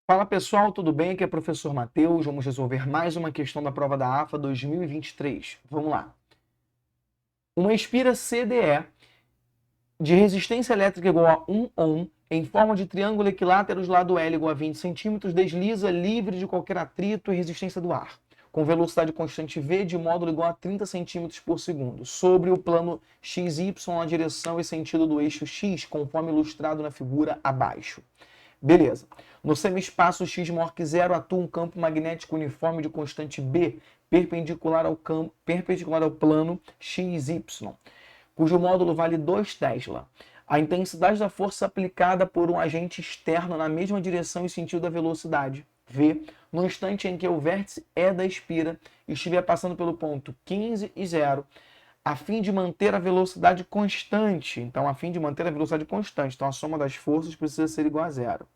Fala pessoal, tudo bem? Aqui é o professor Matheus. Vamos resolver mais uma questão da prova da AFA 2023. Vamos lá. Uma espira CDE de resistência elétrica igual a 1 ohm em forma de triângulo equilátero do lado L igual a 20 centímetros desliza livre de qualquer atrito e resistência do ar, com velocidade constante v de módulo igual a 30 centímetros por segundo, sobre o plano XY na direção e sentido do eixo X, conforme ilustrado na figura abaixo. Beleza. No semi-espaço x maior que zero atua um campo magnético uniforme de constante B perpendicular ao plano XY, cujo módulo vale 2 Tesla. A intensidade da força aplicada por um agente externo na mesma direção e sentido da velocidade, v, no instante em que o vértice E da espira estiver passando pelo ponto 15 e 0, a fim de manter a velocidade constante. Então, a fim de manter a velocidade constante. Então, a soma das forças precisa ser igual a zero.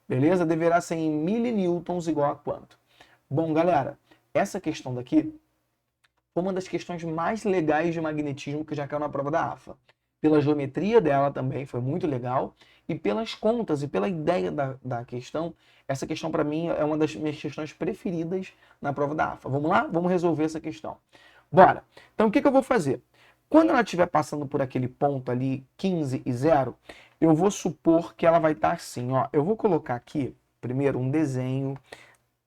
Beleza? Deverá ser em milinewtons igual a quanto? Bom, galera, essa questão daqui foi uma das questões mais legais de magnetismo que já caiu na prova da AFA. Pela geometria dela também foi muito legal, e pelas contas e pela ideia da questão, essa questão para mim é uma das minhas questões preferidas na prova da AFA. Vamos lá? Vamos resolver essa questão. Bora! Então o que eu vou fazer? Quando ela estiver passando por aquele ponto ali, 15 e 0, eu vou supor que ela vai estar assim, ó. Eu vou colocar aqui, primeiro, um desenho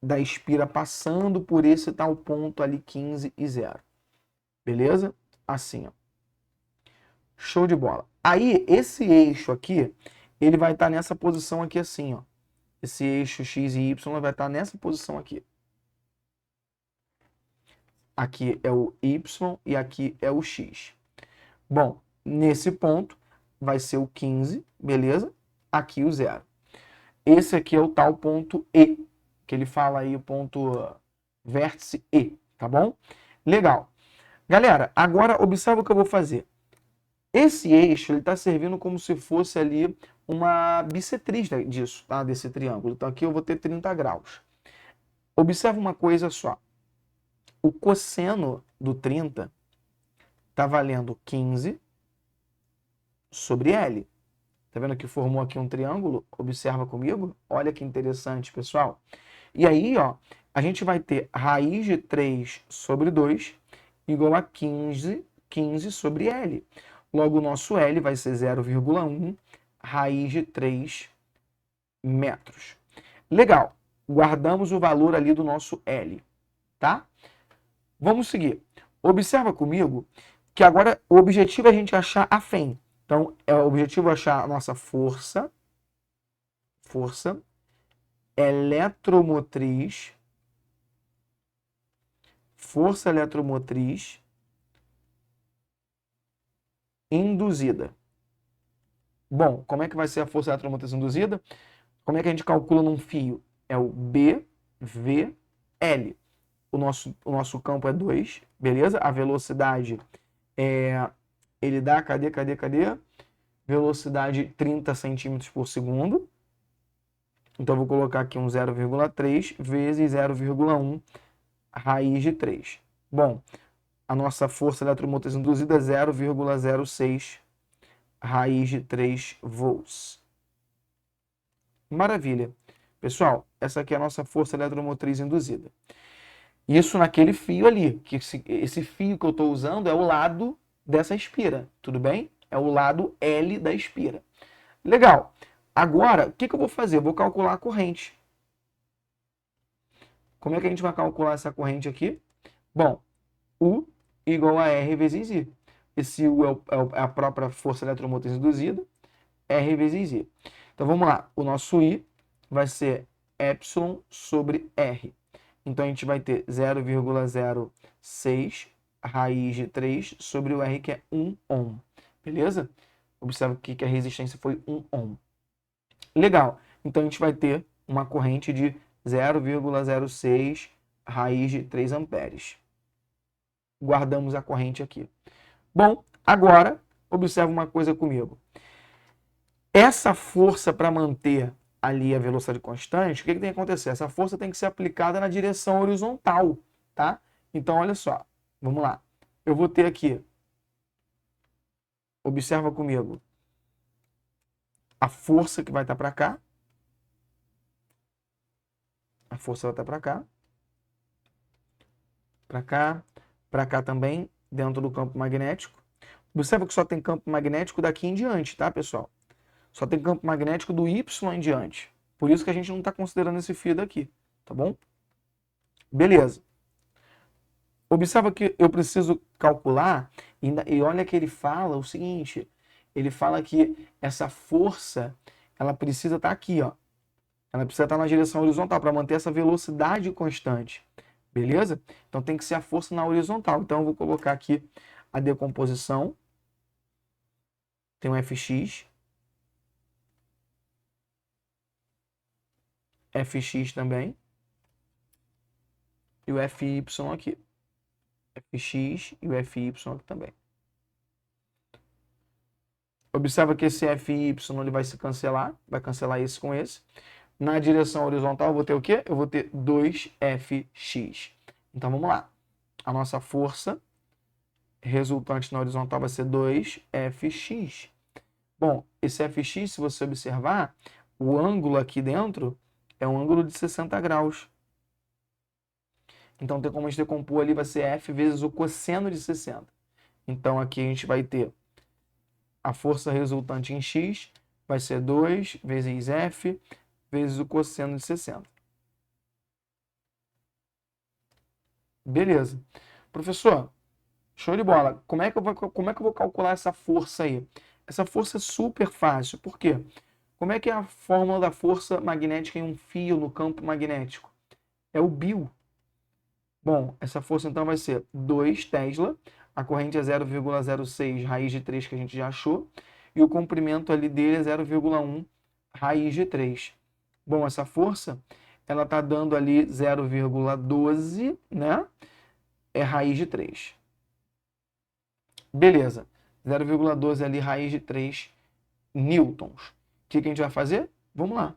da espira passando por esse tal ponto ali, 15 e 0. Beleza? Assim, ó. Show de bola. Aí, esse eixo aqui, ele vai estar nessa posição aqui assim, ó. Esse eixo x e y vai estar nessa posição aqui. Aqui é o y e aqui é o x. Bom, nesse ponto vai ser o 15, beleza? Aqui o 0. Esse aqui é o tal ponto E, que ele fala aí o ponto vértice E, tá bom? Legal. Galera, agora observa o que eu vou fazer. Esse eixo ele está servindo como se fosse ali uma bissetriz disso, tá? Desse triângulo. Então aqui eu vou ter 30 graus. Observa uma coisa só. O cosseno do 30 está valendo 15 sobre L. Tá vendo que formou aqui um triângulo? Observa comigo. Olha que interessante, pessoal. E aí, ó, a gente vai ter raiz de 3 sobre 2 igual a 15 sobre L. Logo, o nosso L vai ser 0,1 raiz de 3 metros. Legal. Guardamos o valor ali do nosso L, tá? Vamos seguir. Observa comigo que agora o objetivo é a gente achar a FEM. Então, é o objetivo achar a nossa força eletromotriz, força eletromotriz induzida. Bom, como é que vai ser a força eletromotriz induzida? Como é que a gente calcula num fio? É o BVL. O nosso campo é 2, beleza? A velocidade ele dá, cadê? Velocidade 30 centímetros por segundo. Então, eu vou colocar aqui um 0,3 vezes 0,1 raiz de 3. Bom, a nossa força eletromotriz induzida é 0,06 raiz de 3 volts. Maravilha. Pessoal, essa aqui é a nossa força eletromotriz induzida. Isso naquele fio ali, que esse fio que eu estou usando é o lado dessa espira, tudo bem? É o lado L da espira. Legal. Agora, o que eu vou fazer? Eu vou calcular a corrente. Como é que a gente vai calcular essa corrente aqui? Bom, U igual a R vezes I. Esse U é a própria força eletromotriz induzida, R vezes I. Então vamos lá, o nosso I vai ser epsilon sobre R. Então a gente vai ter 0,06 raiz de 3 sobre o R, que é 1 ohm. Beleza? Observa aqui que a resistência foi 1 ohm. Legal. Então a gente vai ter uma corrente de 0,06 raiz de 3 amperes. Guardamos a corrente aqui. Bom, agora observa uma coisa comigo. Essa força para manter ali a velocidade constante, o que tem que acontecer? Essa força tem que ser aplicada na direção horizontal, tá? Então, olha só, vamos lá. Eu vou ter aqui, observa comigo, a força que vai estar para cá, A força vai estar para cá. Para cá também, dentro do campo magnético. Observa que só tem campo magnético daqui em diante, tá, pessoal? Só tem campo magnético do Y em diante. Por isso que a gente não está considerando esse fio daqui, tá bom? Beleza. Observa que eu preciso calcular, e olha que ele fala o seguinte, ele fala que essa força, ela precisa estar aqui, ó. Ela precisa estar na direção horizontal para manter essa velocidade constante, beleza? Então tem que ser a força na horizontal. Então eu vou colocar aqui a decomposição. Tem um Fx. Fx também. E o Fy aqui. Fx e o Fy aqui também. Observa que esse Fy ele vai se cancelar. Vai cancelar esse com esse. Na direção horizontal eu vou ter o quê? Eu vou ter 2Fx. Então vamos lá. A nossa força resultante na horizontal vai ser 2Fx. Bom, esse Fx, se você observar, o ângulo aqui dentro é um ângulo de 60 graus. Então tem como a gente decompor ali, vai ser F vezes o cosseno de 60. Então aqui a gente vai ter a força resultante em X, vai ser 2 vezes F vezes o cosseno de 60. Beleza. Professor, show de bola. Como é que eu vou calcular essa força aí? Essa força é super fácil. Por quê? Como é que é a fórmula da força magnética em um fio no campo magnético? É o Bill. Bom, essa força então vai ser 2 Tesla, a corrente é 0,06 raiz de 3 que a gente já achou, e o comprimento ali dele é 0,1 raiz de 3. Bom, essa força, ela está dando ali 0,12, né? É raiz de 3. Beleza. 0,12 ali, raiz de 3 newtons. O que a gente vai fazer? Vamos lá.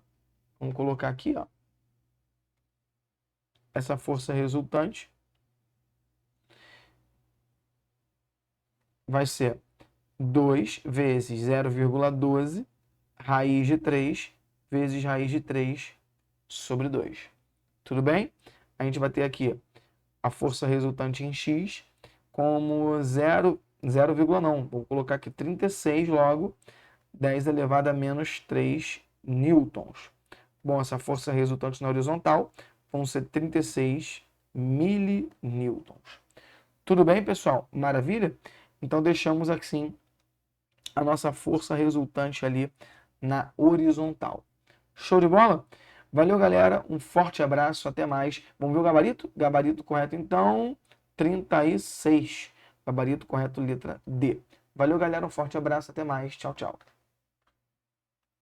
Vamos colocar aqui, ó. Essa força resultante vai ser 2 vezes 0,12 raiz de 3 vezes raiz de 3 sobre 2. Tudo bem? A gente vai ter aqui a força resultante em X como 0, não. Vou colocar aqui 36 logo 10 elevado a menos 3 newtons. Bom, essa força resultante na horizontal vão ser 36 milinewtons. Tudo bem, pessoal? Maravilha? Então deixamos assim a nossa força resultante ali na horizontal. Show de bola? Valeu, galera. Um forte abraço. Até mais. Vamos ver o gabarito? Gabarito correto, então, 36. Gabarito correto, letra D. Valeu, galera. Um forte abraço. Até mais. Tchau, tchau.